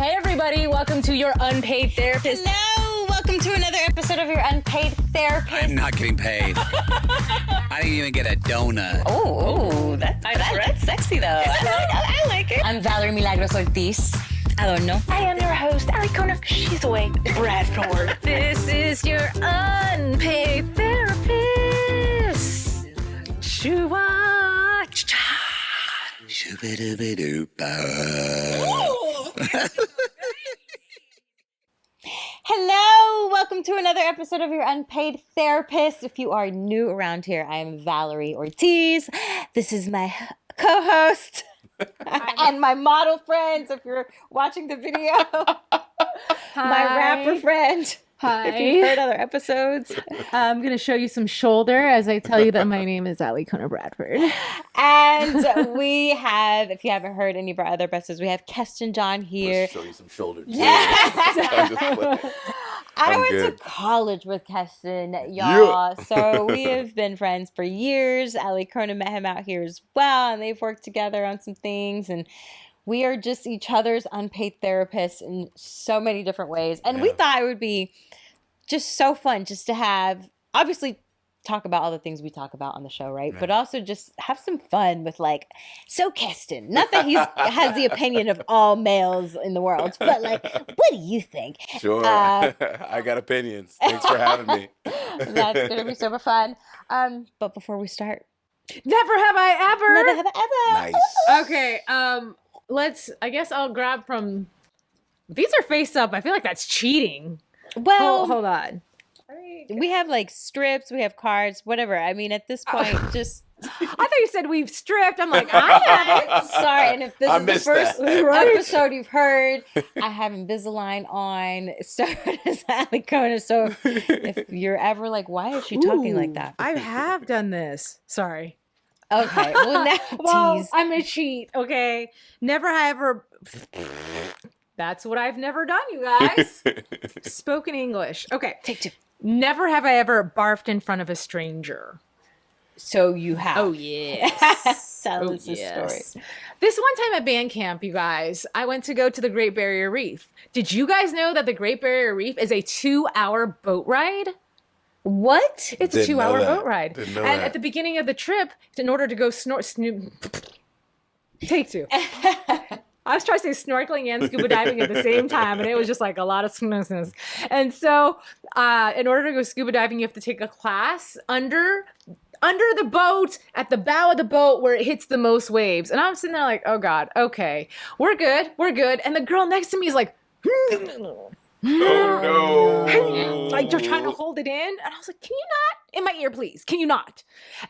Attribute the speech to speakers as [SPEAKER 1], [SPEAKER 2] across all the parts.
[SPEAKER 1] Hey everybody, welcome to your Unpaid Therapist.
[SPEAKER 2] Hello, welcome to another episode of your Unpaid Therapist.
[SPEAKER 3] I'm not getting paid. I didn't even get a donut.
[SPEAKER 2] Oh, that's sexy though. I like it. I'm Valerie Milagros Ortiz. I don't know.
[SPEAKER 1] I am your host, Alicona. She's awake. Bradford. This is your Unpaid Therapist. Shoo-wah, cha-cha.
[SPEAKER 2] Hello, welcome to another episode of your Unpaid Therapist. If you are new around here, I am Valerie Ortiz. This is my co-host and my model friends. If you're watching the video, my rapper friend.
[SPEAKER 1] Hi.
[SPEAKER 2] If you've heard other episodes.
[SPEAKER 1] I'm going to show you some shoulder as I tell you that my name is Alicona Bradford.
[SPEAKER 2] And we have, if you haven't heard any of our other episodes, we have Keston John here.
[SPEAKER 4] Let's show you some shoulders.
[SPEAKER 2] Yes! I went
[SPEAKER 4] good.
[SPEAKER 2] to college with Keston, y'all. Yeah. So we have been friends for years. Alicona met him out here as well, and they've worked together on some things. And we are just each other's unpaid therapists in so many different ways. And we thought it would be just so fun just to have, obviously, talk about all the things we talk about on the show, right? But also just have some fun with like, so Keston, not that he has the opinion of all males in the world, but like, what do you think?
[SPEAKER 4] Sure. I got opinions. Thanks for having me.
[SPEAKER 2] That's going to be super fun. But before we start.
[SPEAKER 1] Never have I ever.
[SPEAKER 2] Never have I ever.
[SPEAKER 4] Nice.
[SPEAKER 1] Okay, I guess I'll grab from, these are face up. I feel like that's cheating.
[SPEAKER 2] Well,
[SPEAKER 1] Hold on.
[SPEAKER 2] we have like strips, we have cards, whatever. I mean, at this point, just.
[SPEAKER 1] I thought you said we've stripped. I'm like, I haven't.
[SPEAKER 2] Sorry, and if this
[SPEAKER 4] I
[SPEAKER 2] is the
[SPEAKER 4] missed
[SPEAKER 2] first
[SPEAKER 4] that.
[SPEAKER 2] episode you've heard, I have Invisalign on. So does Alicona. So if you're ever like, why is she talking like that?
[SPEAKER 1] I have done this. Sorry.
[SPEAKER 2] Okay, well now tease.
[SPEAKER 1] I'm a cheat, okay? Never have ever. That's what I've never done, you guys. Spoken English. Okay.
[SPEAKER 2] Take two.
[SPEAKER 1] Never have I ever barfed in front of a stranger.
[SPEAKER 2] So you have.
[SPEAKER 1] Oh, yes.
[SPEAKER 2] Tell us the story.
[SPEAKER 1] This one time at band camp, you guys, I went to go to the Great Barrier Reef. Did you guys know that the Great Barrier Reef is a 2-hour boat ride?
[SPEAKER 2] What?
[SPEAKER 1] It's
[SPEAKER 4] Didn't
[SPEAKER 1] a
[SPEAKER 4] know
[SPEAKER 1] 2-hour
[SPEAKER 4] that.
[SPEAKER 1] boat ride.
[SPEAKER 4] Didn't know
[SPEAKER 1] And
[SPEAKER 4] that.
[SPEAKER 1] at the beginning of the trip, in order to go take two. I was trying to say snorkeling and scuba diving at the same time, and it was just like a lot of snoozes. And so, in order to go scuba diving, you have to take a class under the boat, at the bow of the boat where it hits the most waves. And I'm sitting there like, oh God, okay, we're good. And the girl next to me is like,
[SPEAKER 4] Oh no.
[SPEAKER 1] like they're trying to hold it in. And I was like, can you not? In my ear, please. Can you not?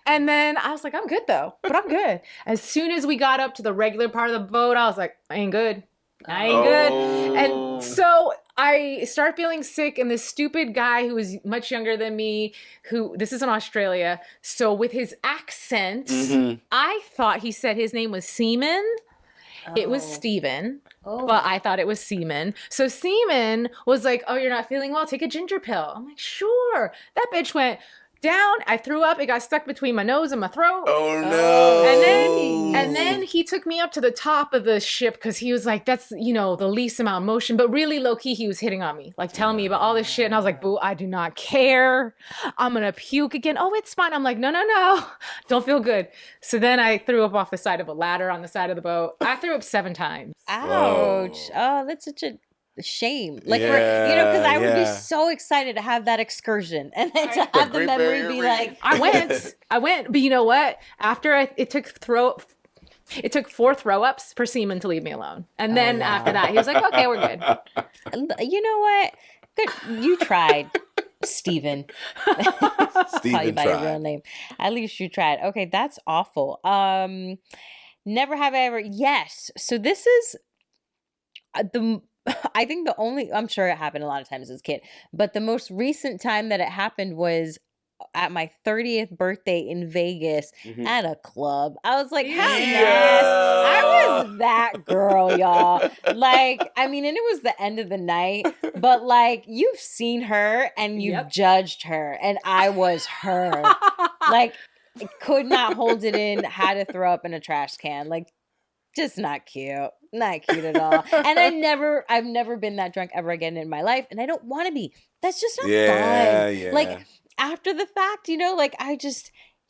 [SPEAKER 1] And then I was like, I'm good though, but I'm good. As soon as we got up to the regular part of the boat, I was like, I ain't good. Good. And so I start feeling sick, and this stupid guy who was much younger than me, this is in Australia. So with his accent, I thought he said his name was Seaman. It was Steven, but I thought it was Seaman. So Seaman was like, oh, you're not feeling well? Take a ginger pill. I'm like, sure. That bitch went down. I threw up. It got stuck between my nose and my throat.
[SPEAKER 4] Oh no.
[SPEAKER 1] And then he took me up to the top of the ship because he was like, that's, the least amount of motion. But really low key, he was hitting on me, like telling me about all this shit. And I was like, boo, I do not care. I'm going to puke again. Oh, it's fine. I'm like, no. Don't feel good. So then I threw up off the side of a ladder on the side of the boat. I threw up 7 times.
[SPEAKER 2] Ouch.
[SPEAKER 4] Whoa.
[SPEAKER 2] Oh, that's such a shame. Like, because I would be so excited to have that excursion. And then to have the
[SPEAKER 4] Great
[SPEAKER 2] memory
[SPEAKER 4] Barrier
[SPEAKER 2] be
[SPEAKER 4] Reef.
[SPEAKER 2] like,
[SPEAKER 1] I went. But you know what? After it took 4 throw-ups for Seaman to leave me alone. And then after that, he was like, okay, we're good.
[SPEAKER 2] you know what? Good. You tried, Steven. Call you
[SPEAKER 4] Steven
[SPEAKER 2] by your real
[SPEAKER 4] tried.
[SPEAKER 2] name. At least you tried. Okay, that's awful. Never have I ever. Yes. So this is I think I'm sure it happened a lot of times as a kid, but the most recent time that it happened was at my 30th birthday in Vegas at a club. I was like, hell yes. I was that girl, y'all. Like, I mean, and it was the end of the night, but like, you've seen her and you've judged her, and I was her. Like, could not hold it in, had to throw up in a trash can. Like, just not cute. Not cute at all. And I've never been that drunk ever again in my life, and I don't want to be. That's just not fun.
[SPEAKER 4] Yeah.
[SPEAKER 2] Like after the fact, like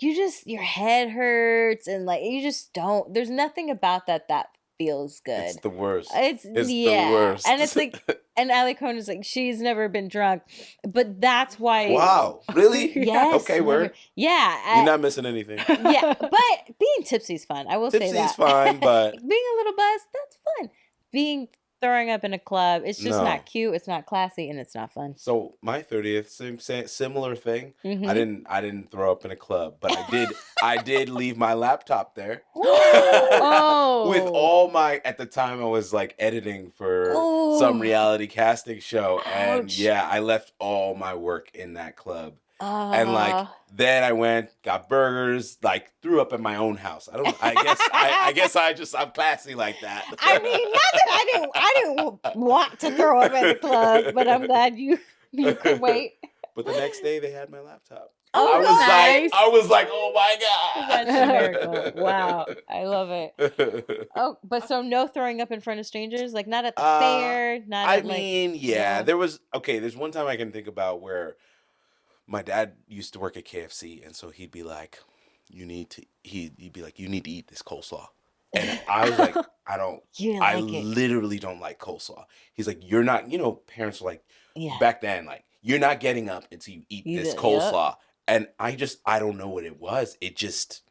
[SPEAKER 2] your head hurts, and like you just don't. There's nothing about that feels good.
[SPEAKER 4] It's the worst.
[SPEAKER 2] It's
[SPEAKER 4] the worst.
[SPEAKER 2] And it's like, and Ali Cohen's like, she's never been drunk, but that's why.
[SPEAKER 4] Wow, really?
[SPEAKER 2] Yes.
[SPEAKER 4] Okay, word.
[SPEAKER 2] Yeah.
[SPEAKER 4] You're not missing anything.
[SPEAKER 2] Yeah, but being tipsy's fun. I will say that.
[SPEAKER 4] Tipsy's fine, but
[SPEAKER 2] being a little buzzed, that's fun. Throwing up in a club, it's just not cute. It's not classy, and it's not fun.
[SPEAKER 4] So my 30th, similar thing.
[SPEAKER 2] Mhm.
[SPEAKER 4] I didn't throw up in a club, but I did leave my laptop there.
[SPEAKER 1] Oh.
[SPEAKER 4] With all my, at the time I was like editing for some reality casting show, and
[SPEAKER 2] Ouch.
[SPEAKER 4] yeah, I left all my work in that club. And like then I went, got burgers, like threw up at my own house. I guess I'm classy like that.
[SPEAKER 2] I mean, not that I didn't want to throw up at the club, but I'm glad you could wait.
[SPEAKER 4] But the next day they had my laptop.
[SPEAKER 2] Oh,
[SPEAKER 1] nice.
[SPEAKER 4] I was like, oh my God.
[SPEAKER 2] That's a miracle. Wow. I love it. Oh, but so no throwing up in front of strangers? Like not at the fair? Not
[SPEAKER 4] I
[SPEAKER 2] at
[SPEAKER 4] mean,
[SPEAKER 2] like,
[SPEAKER 4] yeah. There's one time I can think about where my dad used to work at KFC, and so he'd be like, you need to eat this coleslaw. And I was like, I literally don't like coleslaw. He's like, you're not, parents are like, back then, like, you're not getting up until you eat this coleslaw. Yep. And I don't know what it was. It just,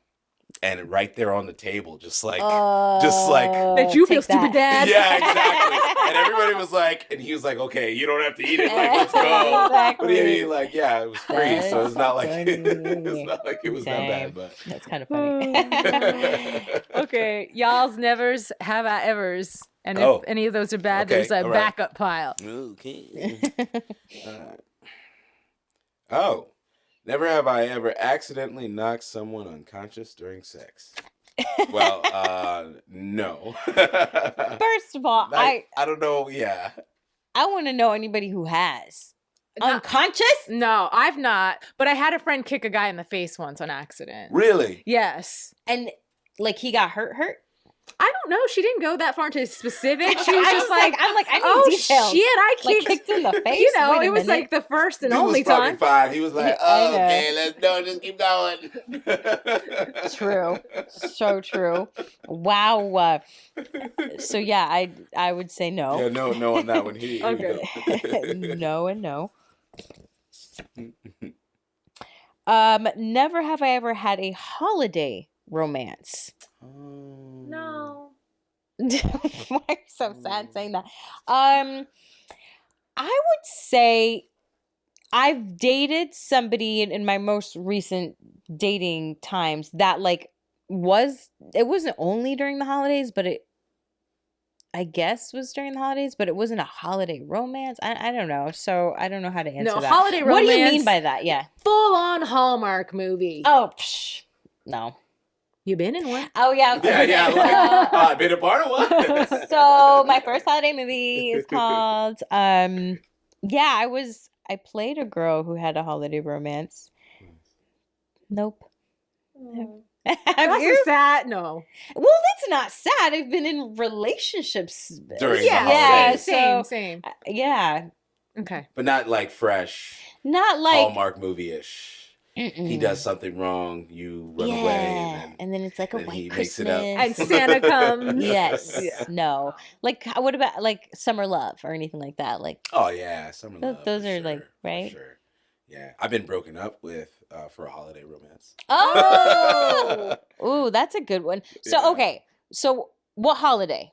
[SPEAKER 4] and right there on the table, just like
[SPEAKER 1] that you feel stupid, Dad.
[SPEAKER 4] Yeah, exactly. And everybody was like, and he was like, okay, you don't have to eat it. Like, let's go.
[SPEAKER 2] Exactly.
[SPEAKER 4] But I mean, like, yeah, it was free, so it's not like it was that bad. But
[SPEAKER 2] that's kind of funny.
[SPEAKER 1] Okay, y'all's nevers, have I evers, and if any of those are bad, there's a backup pile.
[SPEAKER 4] Okay. Oh. Never have I ever accidentally knocked someone unconscious during sex. Well, no.
[SPEAKER 2] First of all,
[SPEAKER 4] I don't know. Yeah.
[SPEAKER 2] I want to know anybody who has. Unconscious?
[SPEAKER 1] No, I've not. But I had a friend kick a guy in the face once on accident.
[SPEAKER 4] Really?
[SPEAKER 1] Yes.
[SPEAKER 2] And like he got hurt?
[SPEAKER 1] I don't know. She didn't go that far into specifics. She was just like,
[SPEAKER 2] I need details.
[SPEAKER 1] Shit, I
[SPEAKER 2] kicked in the face.
[SPEAKER 1] It was like the first and only time.
[SPEAKER 4] Fine. He was like, okay, just keep going.
[SPEAKER 2] True. So true. Wow. So yeah, I would say no.
[SPEAKER 4] Yeah, no on that one.
[SPEAKER 2] Okay. No and no. Never have I ever had a holiday romance.
[SPEAKER 1] No.
[SPEAKER 2] Why are you so sad saying that? I would say I've dated somebody in my most recent dating times that like it wasn't only during the holidays, but I guess was during the holidays, but it wasn't a holiday romance. I don't know. So I don't know how to answer that.
[SPEAKER 1] Holiday romance.
[SPEAKER 2] What do you mean by that? Yeah.
[SPEAKER 1] Full on Hallmark movie.
[SPEAKER 2] Oh, no.
[SPEAKER 1] You been in one?
[SPEAKER 2] Oh, yeah.
[SPEAKER 4] Yeah. Like, I've been a part of one.
[SPEAKER 2] So my first holiday movie is called, I played a girl who had a holiday romance. Nope.
[SPEAKER 1] That's sad. No.
[SPEAKER 2] Well, that's not sad. I've been in relationships.
[SPEAKER 4] During the holidays.
[SPEAKER 1] Same.
[SPEAKER 2] Yeah.
[SPEAKER 1] Okay.
[SPEAKER 4] But not like fresh.
[SPEAKER 2] Not like
[SPEAKER 4] Hallmark movie-ish. He does something wrong, you run away,
[SPEAKER 2] and then it's like a white
[SPEAKER 4] he
[SPEAKER 2] Christmas,
[SPEAKER 4] makes it up.
[SPEAKER 1] And Santa comes.
[SPEAKER 2] Yes, no. Like, what about like Summer Love or anything like that? Like,
[SPEAKER 4] oh yeah, Summer Love.
[SPEAKER 2] Those are like right.
[SPEAKER 4] Sure. Yeah, I've been broken up with for a holiday romance.
[SPEAKER 2] Oh, ooh, that's a good one. So okay, so what holiday?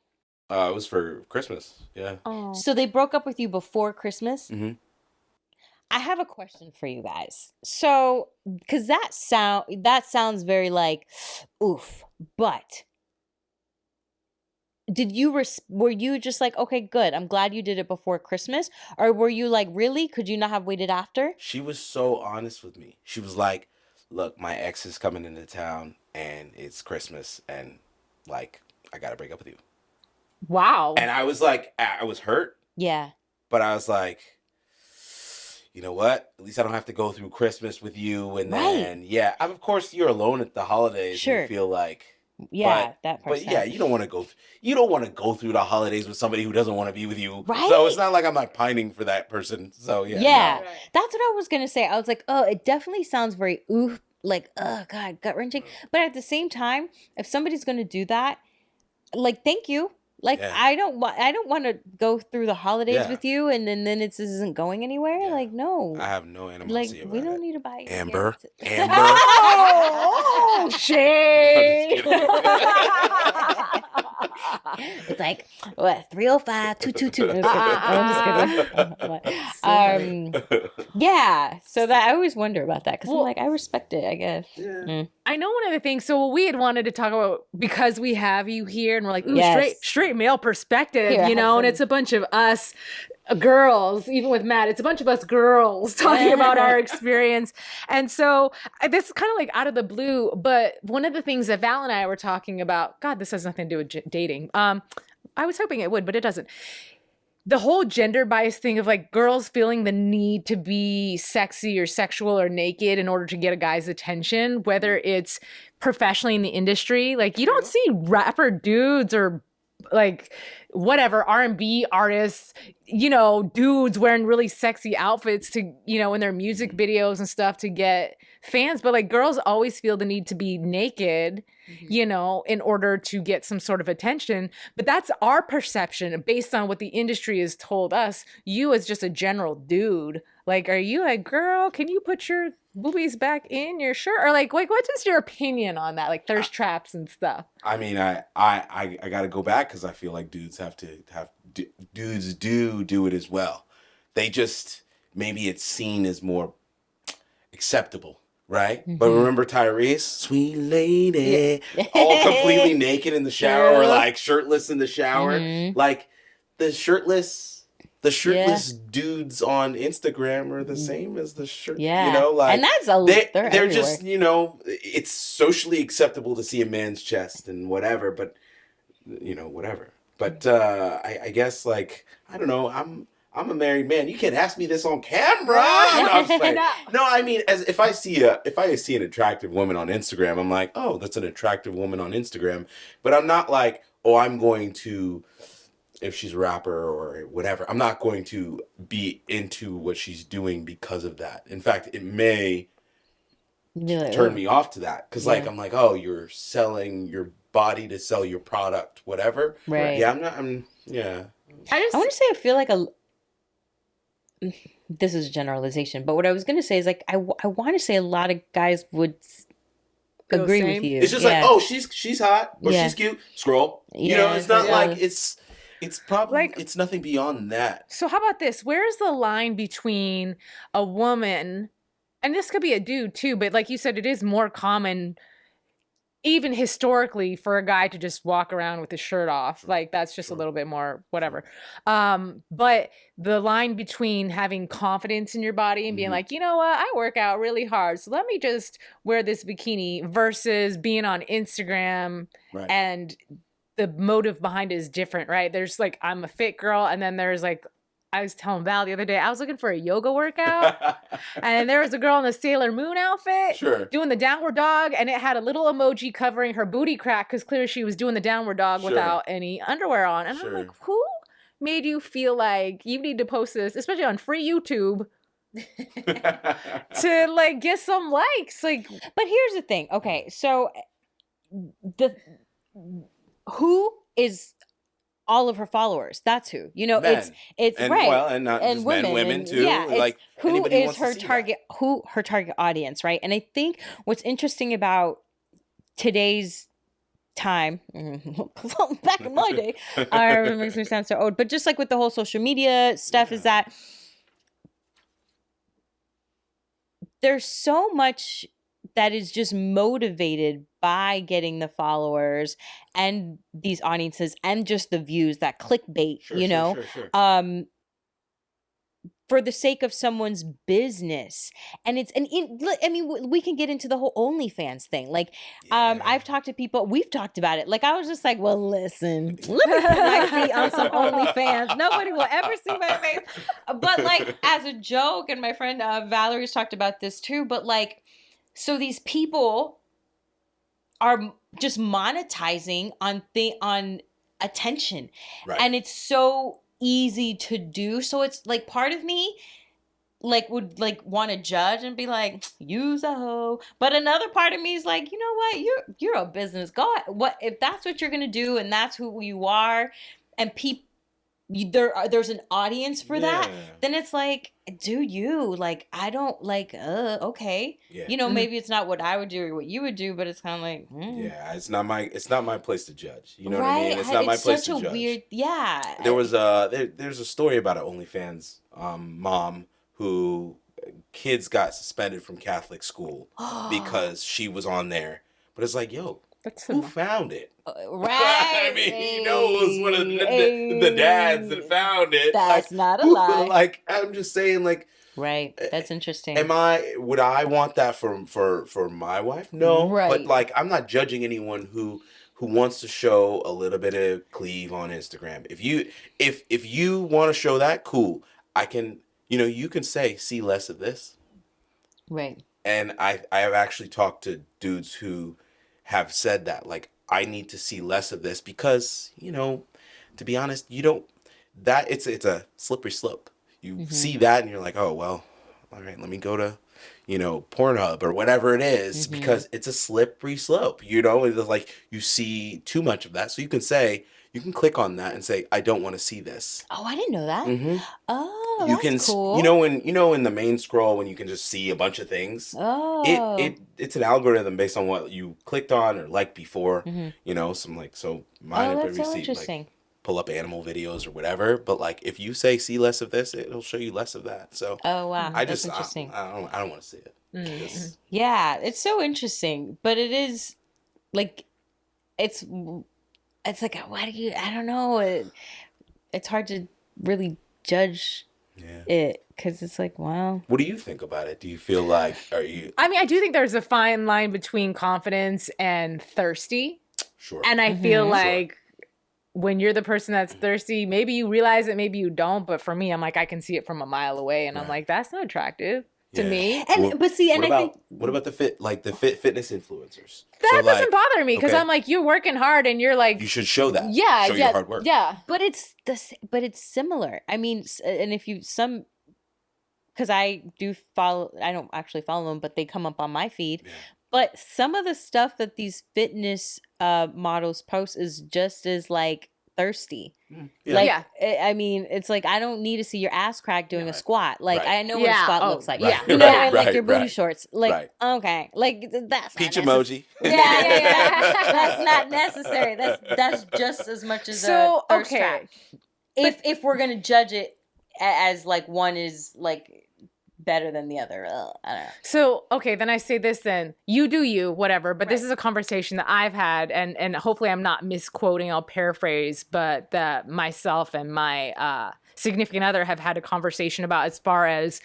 [SPEAKER 4] It was for Christmas. Yeah.
[SPEAKER 1] Oh.
[SPEAKER 2] So they broke up with you before Christmas.
[SPEAKER 4] Mm-hmm.
[SPEAKER 2] I have a question for you guys. So, because that sounds very like, oof. But were you just like, okay, good. I'm glad you did it before Christmas, or were you like, really? Could you not have waited after?
[SPEAKER 4] She was so honest with me. She was like, "Look, my ex is coming into town, and it's Christmas, and like, I gotta break up with you."
[SPEAKER 1] Wow.
[SPEAKER 4] And I was like, I was hurt.
[SPEAKER 2] Yeah.
[SPEAKER 4] But I was like, you know what? At least I don't have to go through Christmas with you. And then, of course, you're alone at the holidays.
[SPEAKER 2] Sure.
[SPEAKER 4] And you feel like,
[SPEAKER 2] Yeah, that
[SPEAKER 4] But
[SPEAKER 2] part's
[SPEAKER 4] yeah,
[SPEAKER 2] sad.
[SPEAKER 4] you don't want to go through the holidays with somebody who doesn't want to be with you.
[SPEAKER 2] Right?
[SPEAKER 4] So it's not like I'm like pining for that person. So yeah.
[SPEAKER 2] Yeah,
[SPEAKER 4] No.
[SPEAKER 1] Right.
[SPEAKER 2] that's what I was gonna say. I was like, oh, it definitely sounds very oof, like, oh God, gut wrenching. But at the same time, if somebody's gonna do that, like, thank you. Like,
[SPEAKER 4] Yeah.
[SPEAKER 2] I don't want to go through the holidays
[SPEAKER 4] Yeah.
[SPEAKER 2] with you, and then it isn't going anywhere.
[SPEAKER 4] Yeah.
[SPEAKER 2] Like, no,
[SPEAKER 4] I have no
[SPEAKER 2] like
[SPEAKER 4] animosity about
[SPEAKER 2] we don't
[SPEAKER 4] it.
[SPEAKER 2] need to buy you
[SPEAKER 4] Amber.
[SPEAKER 2] gifts.
[SPEAKER 4] Amber.
[SPEAKER 1] Oh, shade.
[SPEAKER 4] I'm just
[SPEAKER 2] It's like what 305-222. I'm just kidding. Yeah. So that I always wonder about that because I'm
[SPEAKER 1] Well-
[SPEAKER 2] like I respect it. I guess.
[SPEAKER 4] Yeah.
[SPEAKER 1] I know one of the things. So we had wanted to talk about because we have you here, and we're like, ooh,
[SPEAKER 2] Yes.
[SPEAKER 1] straight male perspective,
[SPEAKER 2] Here,
[SPEAKER 1] you know,
[SPEAKER 2] have
[SPEAKER 1] and
[SPEAKER 2] some-
[SPEAKER 1] it's a bunch of us girls, even with Matt, it's a bunch of us girls talking about our experience. And so this is kind of like out of the blue, but one of the things that Val and I were talking about, God, this has nothing to do with dating. I was hoping it would, but it doesn't. The whole gender bias thing of like girls feeling the need to be sexy or sexual or naked in order to get a guy's attention, whether it's professionally in the industry. Like you don't see rapper dudes or like whatever R&B artists, you know, dudes wearing really sexy outfits to, you know, in their music videos and stuff to get fans. But like girls always feel the need to be naked, you know, in order to get some sort of attention. But that's our perception based on what the industry has told us. You as just a general dude, like, are you like, girl, can you put your boobies back in your shirt? Or like what's just your opinion on that? Like thirst traps and stuff.
[SPEAKER 4] I mean, I got to go back because I feel like dudes dudes do it as well. They just maybe it's seen as more acceptable, right? But remember Tyrese, sweet lady, all completely naked in the shower or like shirtless in the shower, like the shirtless dudes on Instagram are the same as the shirt.
[SPEAKER 2] Yeah.
[SPEAKER 4] You know, like
[SPEAKER 2] and that's
[SPEAKER 4] they're just, you know, it's socially acceptable to see a man's chest and whatever, but you know, whatever. But I guess like I don't know, I'm a married man. You can't ask me this on camera. No, I'm just playing. No, I mean, as if I see an attractive woman on Instagram, I'm like, oh, that's an attractive woman on Instagram. But I'm not like, oh, I'm going to, if she's a rapper or whatever, I'm not going to be into what she's doing because of that. In fact, it may turn me off to that because like I'm like, oh, you're selling your body to sell your product, whatever.
[SPEAKER 2] Right.
[SPEAKER 4] Yeah, I'm yeah.
[SPEAKER 2] I want to say I feel like this is a generalization, but what I was going to say is like I want to say a lot of guys would
[SPEAKER 1] Feel
[SPEAKER 2] agree
[SPEAKER 1] same?
[SPEAKER 2] with you.
[SPEAKER 4] It's just like, oh, she's hot or
[SPEAKER 2] Yeah.
[SPEAKER 4] she's cute. Scroll. You
[SPEAKER 2] Yeah,
[SPEAKER 4] know, it's not
[SPEAKER 2] yeah.
[SPEAKER 4] like it's probably
[SPEAKER 1] Like-
[SPEAKER 4] it's nothing beyond that.
[SPEAKER 1] So how about this? Where's the line between a woman, and this could be a dude too, but like you said, it is more common, even historically, for a guy to just walk around with his shirt off. Like that's just a little bit more whatever. But the line between having confidence in your body and being like, you know what, I work out really hard, so let me just wear this bikini versus being on Instagram
[SPEAKER 4] Right.
[SPEAKER 1] and the motive behind it is different, right? There's like, I'm a fit girl. And then there's like, I was telling Val the other day, I was looking for a yoga workout. And there was a girl in a Sailor Moon outfit
[SPEAKER 4] Sure.
[SPEAKER 1] doing the downward dog. And it had a little emoji covering her booty crack because clearly she was doing the downward dog
[SPEAKER 4] Sure.
[SPEAKER 1] without any underwear on. And
[SPEAKER 4] Sure.
[SPEAKER 1] I'm like, who made you feel like you need to post this, especially on free YouTube, to like get some likes? Like,
[SPEAKER 2] But here's the thing. Okay, so who is all of her followers? That's who. You know,
[SPEAKER 4] Men.
[SPEAKER 2] it's
[SPEAKER 4] And
[SPEAKER 2] right.
[SPEAKER 4] well, and not just men, women too.
[SPEAKER 2] Yeah, it's
[SPEAKER 4] like
[SPEAKER 2] who
[SPEAKER 4] anybody
[SPEAKER 2] is
[SPEAKER 4] wants to
[SPEAKER 2] her
[SPEAKER 4] see that.
[SPEAKER 2] target? Who her target audience, right? And I think what's interesting about today's time, back in my day, it makes me sound so old. But just like with the whole social media stuff, is that there's so much that is just motivated by getting the followers and these audiences and just the views, that clickbait,
[SPEAKER 4] Sure,
[SPEAKER 2] you
[SPEAKER 4] sure,
[SPEAKER 2] know,
[SPEAKER 4] sure.
[SPEAKER 2] for the sake of someone's business. And I mean, we can get into the whole OnlyFans thing. Like, I've talked to people, we've talked about it. Like, I was just like, well, listen, let me put my feet on some OnlyFans. Nobody will ever see my face. But like, as a joke, and my friend Valerie's talked about this too, but like, so these people are just monetizing on attention.
[SPEAKER 4] Right.
[SPEAKER 2] And it's so easy to do. So it's like part of me like would like want to judge and be like, use a hoe. But another part of me is like, you know what? You're a business. Go ahead. What if that's what you're gonna do and that's who you are, and there's an audience for that, then it's like, do you like, I don't like okay. Maybe it's not what I would do or what you would do, but it's kind of like
[SPEAKER 4] it's not my place to judge, you know what I mean? It's not my place to judge.
[SPEAKER 2] Weird,
[SPEAKER 4] there was there's a story about an OnlyFans mom who kids got suspended from Catholic school because she was on there, but it's like, yo, who found it?
[SPEAKER 2] Right.
[SPEAKER 4] I mean, it was one of the dads that found it.
[SPEAKER 2] That's not a lie.
[SPEAKER 4] Like, I'm just saying, like,
[SPEAKER 2] right. That's interesting.
[SPEAKER 4] Would I want that for my wife? No.
[SPEAKER 2] Right.
[SPEAKER 4] But like, I'm not judging anyone who wants to show a little bit of cleave on Instagram. If you want to show that, cool. I can, you can say, see less of this.
[SPEAKER 2] Right.
[SPEAKER 4] And I have actually talked to dudes who have said that, like, I need to see less of this because, to be honest, it's a slippery slope. You see that and you're like, oh, well, all right, let me go to, Pornhub or whatever it is, because it's a slippery slope, it's like you see too much of that. So you can click on that and say, I don't want to see this.
[SPEAKER 2] Oh, I didn't know that. Oh,
[SPEAKER 4] you
[SPEAKER 2] that's
[SPEAKER 4] can,
[SPEAKER 2] cool.
[SPEAKER 4] in the main scroll when you can just see a bunch of things.
[SPEAKER 2] Oh,
[SPEAKER 4] it's an algorithm based on what you clicked on or liked before. Some like, so mine
[SPEAKER 2] that's
[SPEAKER 4] have
[SPEAKER 2] so
[SPEAKER 4] received
[SPEAKER 2] interesting.
[SPEAKER 4] like pull up animal videos or whatever. But like, if you say see less of this, it'll show you less of that. So
[SPEAKER 2] oh wow,
[SPEAKER 4] that's
[SPEAKER 2] interesting.
[SPEAKER 4] I don't want to see it.
[SPEAKER 2] Yeah, it's so interesting, but it is like it's like, I don't know, it's hard to really judge it because it's like, wow.
[SPEAKER 4] What do you think about it? Do you feel like,
[SPEAKER 1] I mean, I do think there's a fine line between confidence and thirsty.
[SPEAKER 4] Sure.
[SPEAKER 1] And I feel like when you're the person that's thirsty, maybe you realize it, maybe you don't. But for me, I'm like, I can see it from a mile away, and I'm like, that's not attractive to me.
[SPEAKER 2] And
[SPEAKER 4] what about the fitness influencers?
[SPEAKER 1] That doesn't bother me because I'm like, you're working hard and you're like,
[SPEAKER 4] you should show that.
[SPEAKER 1] Yeah,
[SPEAKER 4] show your hard work.
[SPEAKER 1] Yeah,
[SPEAKER 2] but it's similar. I mean, and if you because I don't actually follow them, but they come up on my feed. Yeah. But some of the stuff that these fitness models post is just as like thirsty.
[SPEAKER 4] Yeah.
[SPEAKER 2] Like, I mean, it's like, I don't need to see your ass crack doing a squat. Like, I know what a squat looks like.
[SPEAKER 4] Right.
[SPEAKER 2] And like your booty shorts. Like, okay. Like, that's
[SPEAKER 4] peach emoji.
[SPEAKER 2] Yeah. That's not necessary. That's just as much as a thirst trap. If we're going to judge it as like one is like better than the other. I don't know.
[SPEAKER 1] So, okay, then I say this then. You do you, whatever. But this is a conversation that I've had, and hopefully I'm not misquoting, I'll paraphrase, but that myself and my significant other have had a conversation about as far as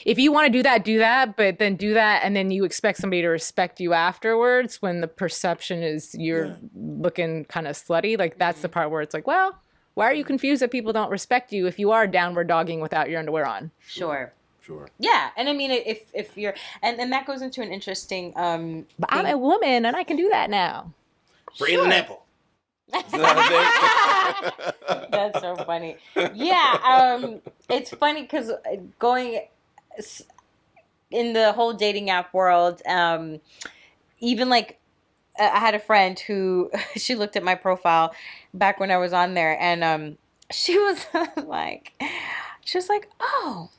[SPEAKER 1] if you want to do that, but then do that and then you expect somebody to respect you afterwards when the perception is you're looking kind of slutty. Like, that's the part where it's like, well, why are you confused that people don't respect you if you are downward dogging without your underwear on?
[SPEAKER 2] Sure.
[SPEAKER 1] Yeah.
[SPEAKER 2] And I mean, if you're, and that goes into an interesting,
[SPEAKER 1] but I'm a woman and I can do that now.
[SPEAKER 4] Free the nipple.
[SPEAKER 2] That's so funny. Yeah. It's funny because going in the whole dating app world, even like, I had a friend who, she looked at my profile back when I was on there, and she was like, oh,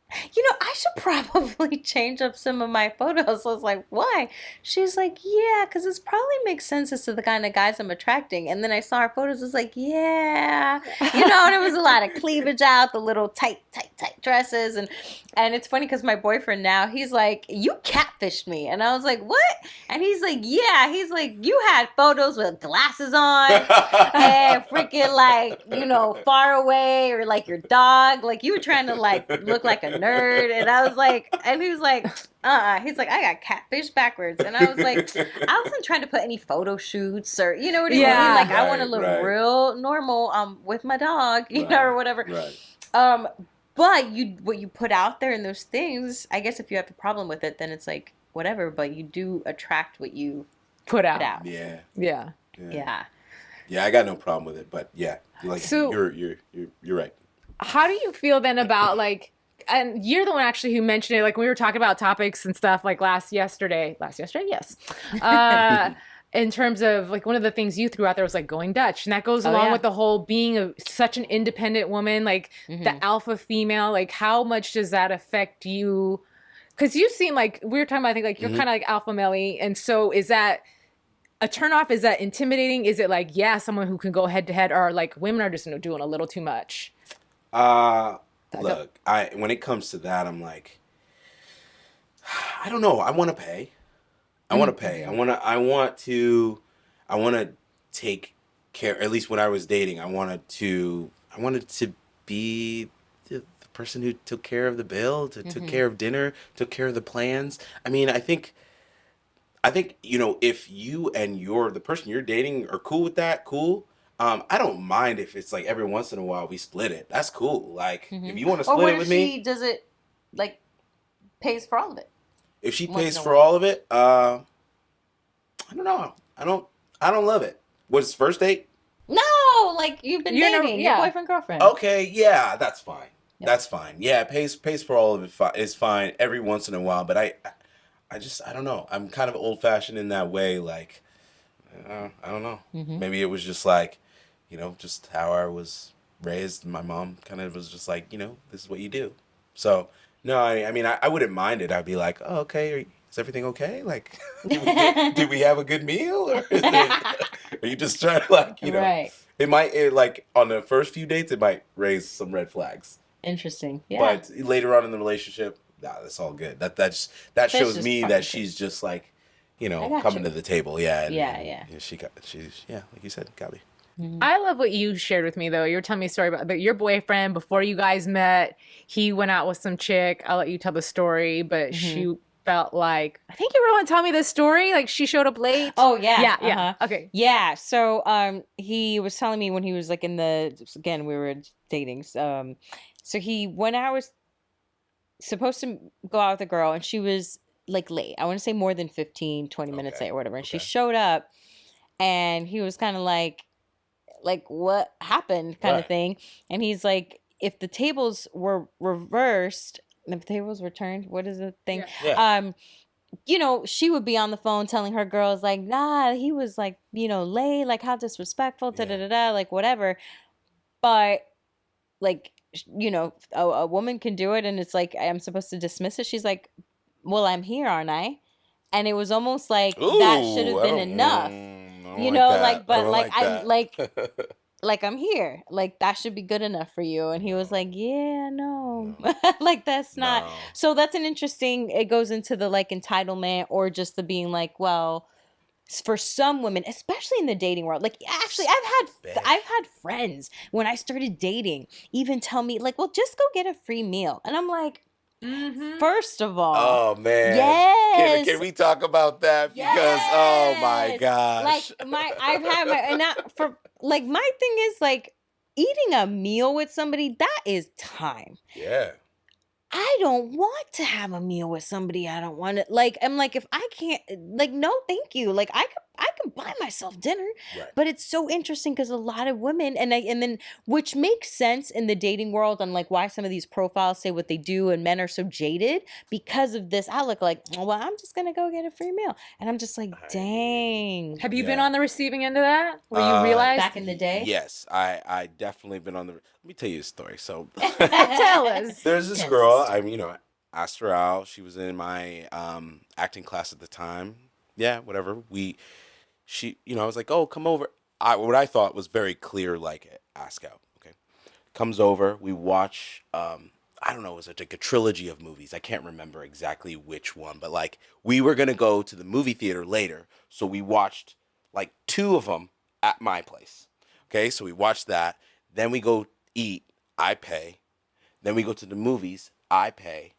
[SPEAKER 2] I should probably change up some of my photos. I was like, why? She's like, yeah, because this probably makes sense as to the kind of guys I'm attracting. And then I saw her photos. I was like, yeah. And it was a lot of cleavage out, the little tight dresses. And it's funny because my boyfriend now, he's like, you catfished me. And I was like, what? And he's like, yeah. He's like, you had photos with glasses on and freaking like, far away, or like your dog. Like, you were trying to like look like a nerd. And I was like, and he was like, he's like, I got catfish backwards. And I was like, I wasn't trying to put any photo shoots or, you know what I mean? Like, I want to look real normal with my dog, or whatever. Right. But what you put out there in those things, I guess if you have a problem with it, then it's like, whatever, but you do attract what you
[SPEAKER 1] Put
[SPEAKER 2] put
[SPEAKER 1] out.
[SPEAKER 2] out.
[SPEAKER 4] Yeah.
[SPEAKER 1] Yeah.
[SPEAKER 2] Yeah.
[SPEAKER 4] Yeah, I got no problem with it, but yeah, like
[SPEAKER 1] So-
[SPEAKER 4] you're right.
[SPEAKER 1] How do you feel then about like, and you're the one actually who mentioned it, like when we were talking about topics and stuff like last yesterday, yes. In terms of like one of the things you threw out there was like going Dutch, and that goes
[SPEAKER 2] Oh,
[SPEAKER 1] along
[SPEAKER 2] yeah.
[SPEAKER 1] with the whole being such an independent woman, like the alpha female. Like how much does that affect you? Because you seem like we were talking about, I think like you're kind of like alpha male, and so is that a turnoff? Is that intimidating? Is it like, yeah, someone who can go head to head, or like women are just doing a little too much?
[SPEAKER 4] Look, when it comes to that, I'm like, I don't know. I want to pay. I want to pay. I want to take care. At least when I was dating, I wanted to be the person who took care of the bill, took care of dinner, took care of the plans. I mean, I think, if you and the person you're dating are cool with that, cool. I don't mind if it's like every once in a while we split it. That's cool. Like if you want to
[SPEAKER 2] Or
[SPEAKER 4] split
[SPEAKER 2] what
[SPEAKER 4] it
[SPEAKER 2] if
[SPEAKER 4] with
[SPEAKER 2] she
[SPEAKER 4] me,
[SPEAKER 2] does it, like, pays for all of it?
[SPEAKER 4] if she
[SPEAKER 2] once
[SPEAKER 4] pays
[SPEAKER 2] in a
[SPEAKER 4] for
[SPEAKER 2] while?
[SPEAKER 4] all of it, I don't know. I don't love it. What's first date?
[SPEAKER 2] No, like, you've been
[SPEAKER 1] You know,
[SPEAKER 2] dating,
[SPEAKER 1] yeah.
[SPEAKER 2] your boyfriend, girlfriend.
[SPEAKER 4] Okay, yeah, that's fine.
[SPEAKER 2] Yep.
[SPEAKER 4] That's fine. Yeah, pays for all of it. Is fine every once in a while. But I don't know. I'm kind of old fashioned in that way. Like, I don't know. Maybe it was just like, just how I was raised. My mom kind of was just like, this is what you do. So no, I mean, I wouldn't mind it. I'd be like, oh, okay. Is everything okay? Like, did we have a good meal, or are you just trying to like,
[SPEAKER 2] Right.
[SPEAKER 4] It might like on the first few dates, it might raise some red flags.
[SPEAKER 2] Interesting. Yeah.
[SPEAKER 4] But later on in the relationship, that's all good. That shows
[SPEAKER 2] just
[SPEAKER 4] me
[SPEAKER 2] part
[SPEAKER 4] that
[SPEAKER 2] of it.
[SPEAKER 4] she's just like,
[SPEAKER 2] got
[SPEAKER 4] coming
[SPEAKER 2] you.
[SPEAKER 4] to the table. Yeah. And she's like you said, got me.
[SPEAKER 1] I love what you shared with me though. You were telling me a story about your boyfriend before you guys met. He went out with some chick. I'll let you tell the story, but she felt like, I think you were the one telling me this story. Like she showed up late.
[SPEAKER 2] Oh, yeah.
[SPEAKER 1] Yeah. Okay.
[SPEAKER 2] Yeah. So he was telling me when he was like again, we were dating. So he, when I was supposed to go out with a girl and she was like late, I want to say more than 15, 20 minutes late or whatever. And she showed up and he was kind of like what happened kind of thing. And he's like, if the tables were reversed, if the tables were turned, what is the thing?
[SPEAKER 4] Yeah.
[SPEAKER 2] She would be on the phone telling her girls like, nah, he was like, late, like how disrespectful, like whatever. But like, a woman can do it and it's like, I'm supposed to dismiss it. She's like, well, I'm here, aren't I? And it was almost like that should have been enough. Like I'm here, like that should be good enough for you. And he was like, yeah, no. Like that's not.
[SPEAKER 4] No.
[SPEAKER 2] So that's an interesting, it goes into the like entitlement or just the being like, well, for some women, especially in the dating world, like actually I've had friends when I started dating even tell me like, well, just go get a free meal. And I'm like, first of all,
[SPEAKER 4] oh man,
[SPEAKER 2] yes,
[SPEAKER 4] can we talk about that? Because oh my gosh,
[SPEAKER 2] like I've had my, and not for like, my thing is like eating a meal with somebody, that is time.
[SPEAKER 4] yeah.
[SPEAKER 2] I don't want to have a meal with somebody I don't want to, like, I'm like, if I can't, like, no, thank you. Like, I can buy myself dinner.
[SPEAKER 4] Right.
[SPEAKER 2] But it's so interesting because a lot of women, and then, which makes sense in the dating world on like why some of these profiles say what they do and men are so jaded because of this outlook, like, well, I'm just going to go get a free meal. And I'm just like, dang.
[SPEAKER 1] Have you been on the receiving end of that? Where you realized?
[SPEAKER 2] Back in the day?
[SPEAKER 4] Yes, I definitely been on the. Let me tell you a story. So
[SPEAKER 1] Tell us.
[SPEAKER 4] there's this girl. I asked her out. She was in my acting class at the time. Yeah, whatever. She, I was like, oh, come over. What I thought was very clear, like, ask out. Okay. Comes over. We watch, I don't know, it was like a trilogy of movies. I can't remember exactly which one, but like, we were going to go to the movie theater later. So we watched like 2 of them at my place. Okay. So we watched that. Then we go eat. I pay. Then we go to the movies. I pay.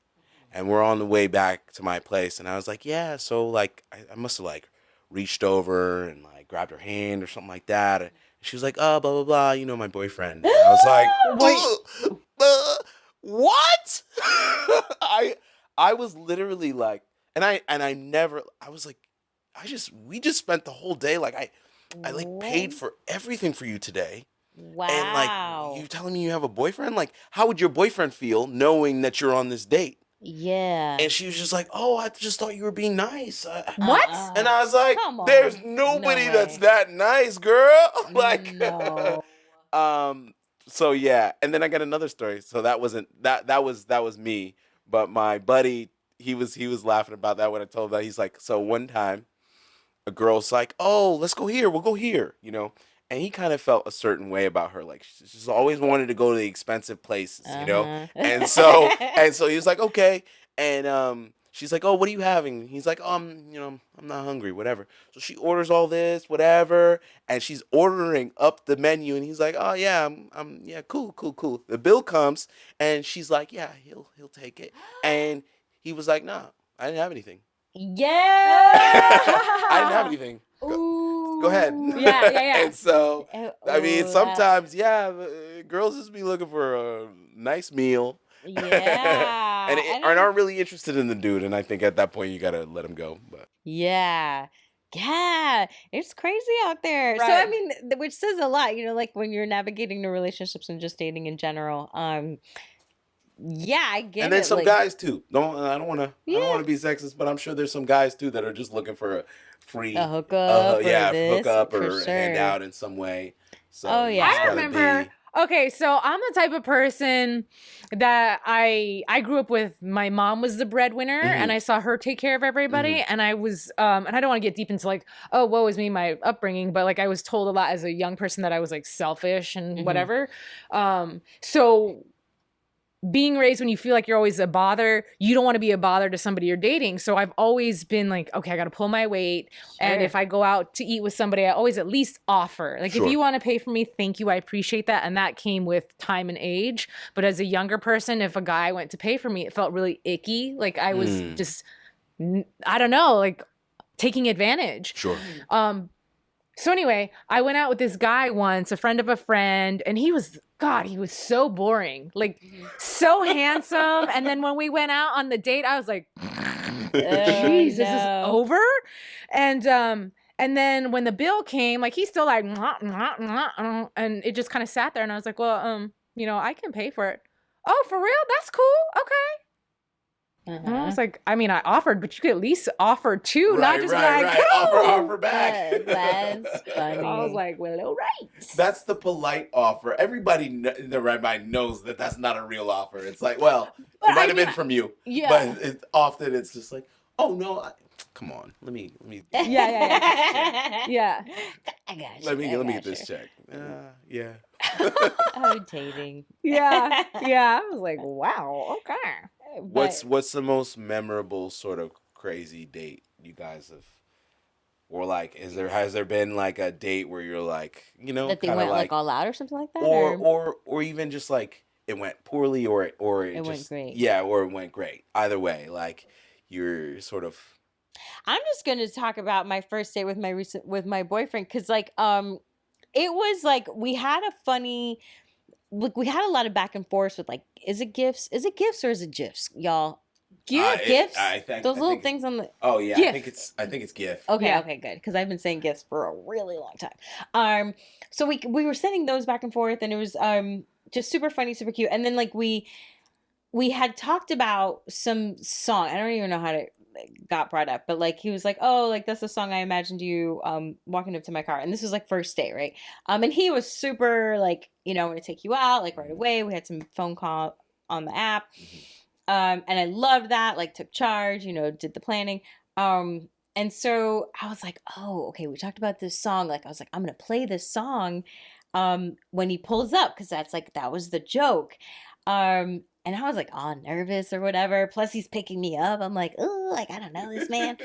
[SPEAKER 4] And we're on the way back to my place. And I was like, yeah. So like, I must have like reached over and like grabbed her hand or something like that. And she was like, oh, blah, blah, blah, my boyfriend. And I was like, what? I was literally like, And I never, I was like, we just spent the whole day, like, I like paid for everything for you today.
[SPEAKER 2] Wow.
[SPEAKER 4] And like, you telling me you have a boyfriend? Like, how would your boyfriend feel knowing that you're on this date?
[SPEAKER 2] Yeah.
[SPEAKER 4] And she was just like, oh, I just thought you were being nice.
[SPEAKER 1] What?
[SPEAKER 4] And I was like,
[SPEAKER 2] Come on.
[SPEAKER 4] there's nobody
[SPEAKER 2] No
[SPEAKER 4] that's
[SPEAKER 2] way.
[SPEAKER 4] that nice, girl. Like,
[SPEAKER 2] No.
[SPEAKER 4] so yeah. And then I got another story. So that was me. But my buddy, he was laughing about that when I told him that. He's like, so one time a girl's like, oh, let's go here. We'll go here, you know? And he kind of felt a certain way about her. Like, she's always wanted to go to the expensive places, you know? And so he was like, okay. And she's like, oh, what are you having? He's like, you know, I'm not hungry, whatever. So she orders all this, whatever. And she's ordering up the menu. And he's like, oh, yeah, yeah, cool. The bill comes. And she's like, yeah, he'll take it. And he was like, nah, I didn't have anything.
[SPEAKER 2] Yeah.
[SPEAKER 4] I didn't have anything. Go ahead.
[SPEAKER 1] Yeah.
[SPEAKER 4] And so, I mean,
[SPEAKER 2] Ooh,
[SPEAKER 4] sometimes, girls just be looking for a nice meal.
[SPEAKER 2] Yeah.
[SPEAKER 4] and aren't really interested in the dude. And I think at that point, you got to let him go. But
[SPEAKER 2] Yeah. Yeah. It's crazy out there. So,
[SPEAKER 1] Right.
[SPEAKER 2] I mean, which says a lot, you know, like when you're navigating the relationships and just dating in general. Yeah, I get it.
[SPEAKER 4] and then some
[SPEAKER 2] like,
[SPEAKER 4] guys too. I don't want to
[SPEAKER 2] Yeah.
[SPEAKER 4] be sexist, but I'm sure there's some guys too that are just looking for a free
[SPEAKER 2] a hookup.
[SPEAKER 4] hookup
[SPEAKER 2] for
[SPEAKER 4] or
[SPEAKER 2] sure.
[SPEAKER 4] handout in some way. So
[SPEAKER 2] Oh,
[SPEAKER 4] you
[SPEAKER 2] yeah.
[SPEAKER 4] just
[SPEAKER 1] I
[SPEAKER 4] gotta
[SPEAKER 1] remember.
[SPEAKER 4] be-
[SPEAKER 1] Okay, so I'm the type of person that I grew up with. My mom was the breadwinner, and I saw her take care of everybody. And I was, and I don't want to get deep into like, oh, woe is me, my upbringing, but like I was told a lot as a young person that I was like selfish and whatever. So being raised when you feel like you're always a bother, you don't want to be a bother to somebody you're dating. So I've always been like, okay, I got to pull my weight. And
[SPEAKER 2] Sure.
[SPEAKER 1] if I go out to eat with somebody, I always at least offer. Like,
[SPEAKER 4] Sure.
[SPEAKER 1] if you want to pay for me, thank you. I appreciate that. And that came with time and age. But as a younger person, if a guy went to pay for me, it felt really icky. Like I was just, I don't know, like taking advantage.
[SPEAKER 4] Sure.
[SPEAKER 1] So anyway, I went out with this guy once, a friend of a friend, and he was so boring, like so handsome. And then when we went out on the date, I was like, "Jeez, this is over." And then when the bill came, like he's still like, "Mwah, mwah, mwah," and it just kind of sat there. And I was like, "Well, you know, I can pay for it." Oh, for real? That's cool. Okay. And I was like, I mean, I offered, but you could at least offer too, not just like,
[SPEAKER 4] offer back.
[SPEAKER 2] That's funny.
[SPEAKER 1] I was like, well, all right.
[SPEAKER 4] That's the polite offer. Everybody in their right mind knows that that's not a real offer. It's like, well,
[SPEAKER 1] But
[SPEAKER 4] it might
[SPEAKER 1] I
[SPEAKER 4] have
[SPEAKER 1] mean,
[SPEAKER 4] been from you,
[SPEAKER 1] yeah.
[SPEAKER 4] but often it's just like, oh no, come on, let me,
[SPEAKER 1] Yeah.
[SPEAKER 2] I got you.
[SPEAKER 4] let me
[SPEAKER 2] I
[SPEAKER 4] get this
[SPEAKER 2] got you.
[SPEAKER 4] check. Yeah.
[SPEAKER 2] Oh, dating.
[SPEAKER 1] Yeah. Yeah. I was like, wow, okay.
[SPEAKER 4] What's the most memorable sort of crazy date you guys have? Or like, has there been like a date where you're like, you know,
[SPEAKER 2] that they
[SPEAKER 4] kinda
[SPEAKER 2] went like all out or something like that?
[SPEAKER 4] or even just like it went poorly or it
[SPEAKER 2] It went
[SPEAKER 4] just
[SPEAKER 2] great.
[SPEAKER 4] Yeah, or it went great. Either way, like you're sort of
[SPEAKER 2] I'm just going to talk about my first date with my boyfriend because like it was like we had a funny we had a lot of back and forth with like is it gifts or is it gifs, y'all? Gifts? Those little things on the
[SPEAKER 4] Oh yeah,
[SPEAKER 1] GIF.
[SPEAKER 4] I think it's GIF.
[SPEAKER 2] Okay,
[SPEAKER 1] Yeah.
[SPEAKER 2] okay, good. Because I've been saying gifts for a really long time. So we were sending those back and forth, and it was just super funny, super cute. And then like we had talked about some song. I don't even know how it got brought up, but like he was like, oh, like that's the song I imagined you walking up to my car, and this was like first date, right? And he was super like, you know, I'm gonna take you out like right away. We had some phone call on the app. And I loved that, like took charge, you know, did the planning. And so I was like, oh, okay, we talked about this song. Like, I was like, I'm going to play this song when he pulls up because that was the joke. And I was like, all nervous or whatever. Plus he's picking me up. I'm like, oh, like, I don't know this man.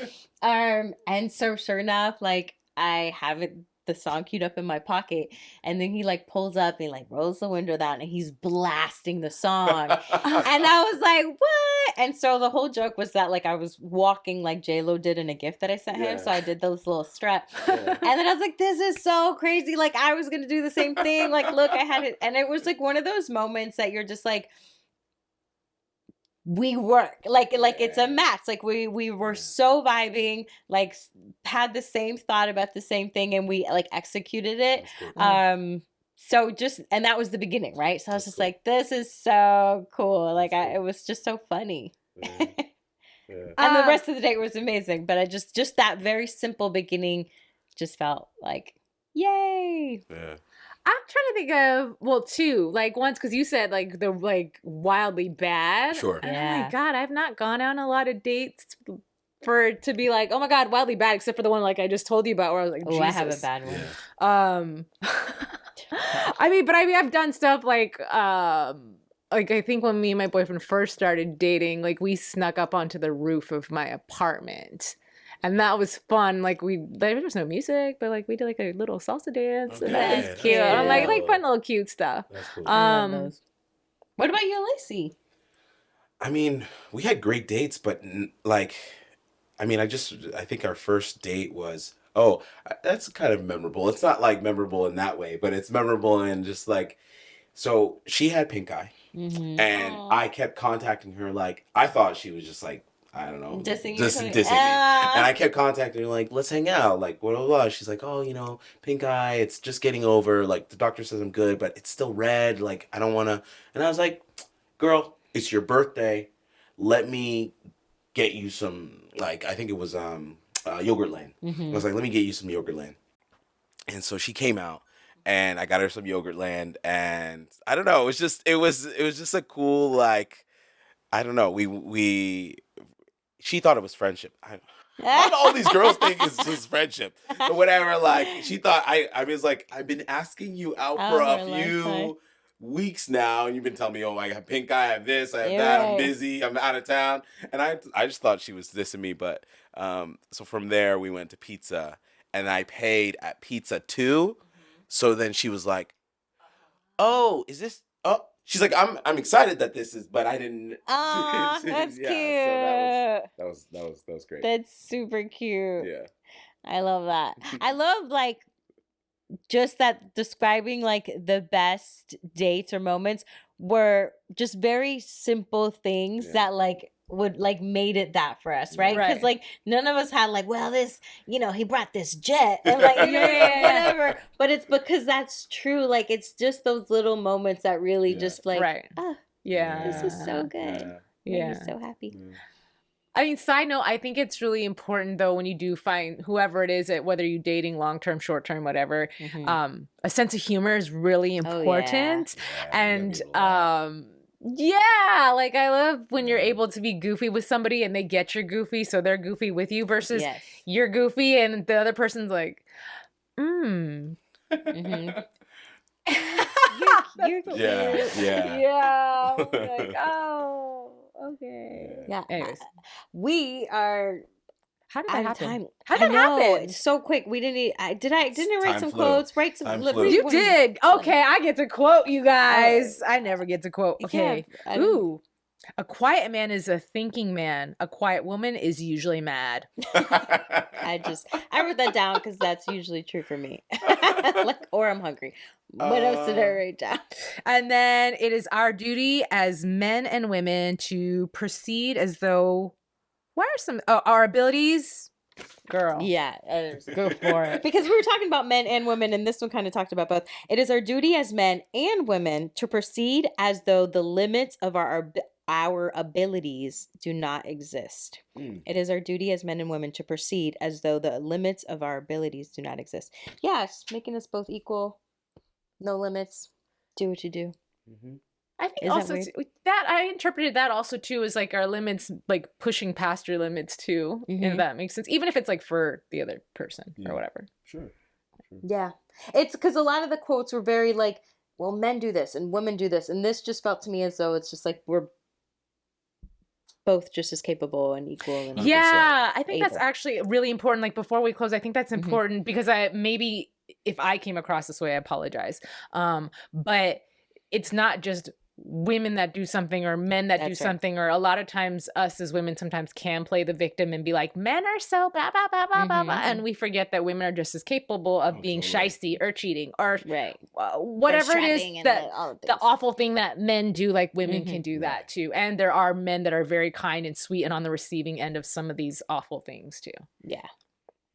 [SPEAKER 2] And so sure enough, like I have the song queued up in my pocket, and then he like pulls up and like rolls the window down and he's blasting the song. And I was like, what? And so the whole joke was that like I was walking like J-Lo did in a gift that I sent him. So I did those little strut. And then I was like, this is so crazy. Like I was going to do the same thing. Like, look, I had it. And it was like one of those moments that you're just like, we work like it's a match. Like we were so vibing, like had the same thought about the same thing, and we like executed it. So just, and that was the beginning, right? So I was just like, this is so cool. Like it was just so funny.
[SPEAKER 4] Yeah.
[SPEAKER 2] And the rest of the day was amazing. But I just that very simple beginning just felt like, yay.
[SPEAKER 4] Yeah.
[SPEAKER 1] I'm trying to think of, well, two. Like, once, because you said, like, they're, like, wildly bad.
[SPEAKER 4] Sure.
[SPEAKER 1] And
[SPEAKER 2] Yeah.
[SPEAKER 1] oh, my God, I've not gone on a lot of dates for it to be like, oh, my God, wildly bad, except for the one, like, I just told you about where I was like,
[SPEAKER 2] Oh,
[SPEAKER 1] Jesus.
[SPEAKER 2] I have a bad one.
[SPEAKER 1] I mean, I've done stuff like I think when me and my boyfriend first started dating, like, we snuck up onto the roof of my apartment. And that was fun. Like, there was no music, but like we did like a little salsa dance, and that was
[SPEAKER 4] Okay,
[SPEAKER 1] cute.
[SPEAKER 2] that's
[SPEAKER 1] I'm like
[SPEAKER 4] cool.
[SPEAKER 1] fun little cute stuff.
[SPEAKER 4] That's cool.
[SPEAKER 2] I love those. What about you, Lacey?
[SPEAKER 4] I mean, we had great dates, but like, I mean, I think our first date was, that's kind of memorable. It's not like memorable in that way, but it's memorable in just like, so she had pink eye,
[SPEAKER 2] Mm-hmm.
[SPEAKER 4] and I kept contacting her. Like, I thought she was just like, I don't know,
[SPEAKER 2] Dissing
[SPEAKER 4] just
[SPEAKER 2] you?
[SPEAKER 4] dissing me. And I kept contacting her, like, let's hang out, like, blah, blah, blah. She's like, oh, pink eye, it's just getting over. Like, the doctor says I'm good, but it's still red. Like, I don't want to. And I was like, girl, it's your birthday. Let me get you some, like, I think it was Yogurtland.
[SPEAKER 2] Mm-hmm.
[SPEAKER 4] I was like, let me get you some Yogurtland. And so she came out, and I got her some Yogurtland, and I don't know, it was just a cool, like, I don't know, she thought it was friendship. All these girls think it's just friendship, but whatever. Like, she thought I was like, I've been asking you out for a few weeks now, and you've been telling me, oh, I have pink eye, I have this, I have that, I'm busy, I'm out of town, and I just thought she was dissing me. But so from there we went to pizza, and I paid at pizza too. So then she was like, oh, is this? Oh. She's like, I'm excited that this is, but I didn't.
[SPEAKER 2] Aw, that's cute.
[SPEAKER 4] So that was great.
[SPEAKER 2] That's super cute.
[SPEAKER 4] Yeah.
[SPEAKER 2] I love that. I love like just that describing like the best dates or moments were just very simple things that like would like made it that for us, right? Because like none of us had like, well, this, he brought this jet and like whatever. But it's because that's true. Like it's just those little moments that really just like, this is so good. Yeah, I'm so happy.
[SPEAKER 1] I mean, side note, I think it's really important though when you do find whoever it is, whether you're dating long term, short term, whatever. A sense of humor is really important, and like I love when you're able to be goofy with somebody and they get you're goofy, so they're goofy with you versus you're goofy and the other person's like, you're cute. Yeah. Like, oh, okay.
[SPEAKER 2] Yeah.
[SPEAKER 1] Anyways,
[SPEAKER 2] we are.
[SPEAKER 1] How did that happen?
[SPEAKER 2] Time.
[SPEAKER 1] How did that happen?
[SPEAKER 2] It's so quick. We didn't. Didn't I write some
[SPEAKER 4] flew.
[SPEAKER 2] quotes? Write some.
[SPEAKER 1] You did. Okay, I get to quote you guys. I never get to quote. Okay.
[SPEAKER 2] Yeah,
[SPEAKER 1] Ooh. A quiet man is a thinking man. A quiet woman is usually mad.
[SPEAKER 2] I wrote that down because that's usually true for me. Or I'm hungry. What else did I write down?
[SPEAKER 1] And then it is our duty as men and women to proceed as though. What are some our abilities? Girl.
[SPEAKER 2] Yeah, go for it. Because we were talking about men and women, and this one kind of talked about both. It is our duty as men and women to proceed as though the limits of our abilities do not exist. It is our duty as men and women to proceed as though the limits of our abilities do not exist. Yes, making us both equal, no limits, do what you do.
[SPEAKER 1] I think also that I interpreted that also too as like our limits, like pushing past your limits too, if that makes sense. Even if it's like for the other person or whatever.
[SPEAKER 4] Sure.
[SPEAKER 2] Yeah, it's because a lot of the quotes were very like, well, men do this and women do this, and this just felt to me as though it's just like we're both just as capable and equal. And
[SPEAKER 1] I think that's actually really important. Like before we close, I think that's important because maybe if I came across this way, I apologize. But it's not just women that do something or men that do
[SPEAKER 2] That's right.
[SPEAKER 1] something, or a lot of times us as women sometimes can play the victim and be like, men are so blah, blah, blah, blah, blah, blah. And we forget that women are just as capable of being
[SPEAKER 4] totally.
[SPEAKER 1] shisty or cheating or
[SPEAKER 2] Right.
[SPEAKER 1] whatever it is
[SPEAKER 2] Strapping and
[SPEAKER 1] that
[SPEAKER 2] all
[SPEAKER 1] the
[SPEAKER 2] things.
[SPEAKER 1] awful thing that men do, like women can do that too. And there are men that are very kind and sweet and on the receiving end of some of these awful things too.
[SPEAKER 2] Yeah.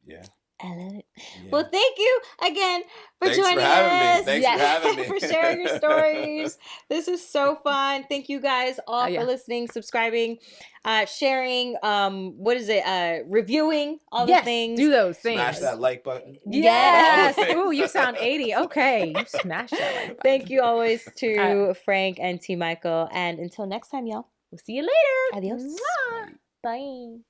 [SPEAKER 4] Yeah.
[SPEAKER 2] I love it.
[SPEAKER 4] Yeah.
[SPEAKER 2] Well, thank you again for
[SPEAKER 4] Thanks for
[SPEAKER 2] joining
[SPEAKER 4] having me.
[SPEAKER 2] us.
[SPEAKER 4] Thanks for having me.
[SPEAKER 2] For sharing your stories. This is so fun. Thank you guys all for listening, subscribing, sharing, reviewing all the things.
[SPEAKER 1] Do those things.
[SPEAKER 4] Smash that like button.
[SPEAKER 1] Yes. Ooh, you sound 80. Okay. You smash that like button.
[SPEAKER 2] Thank you always to Frank and T. Michael. And until next time, y'all.
[SPEAKER 1] We'll see you later.
[SPEAKER 2] Adios.
[SPEAKER 1] Mwah.
[SPEAKER 2] Bye.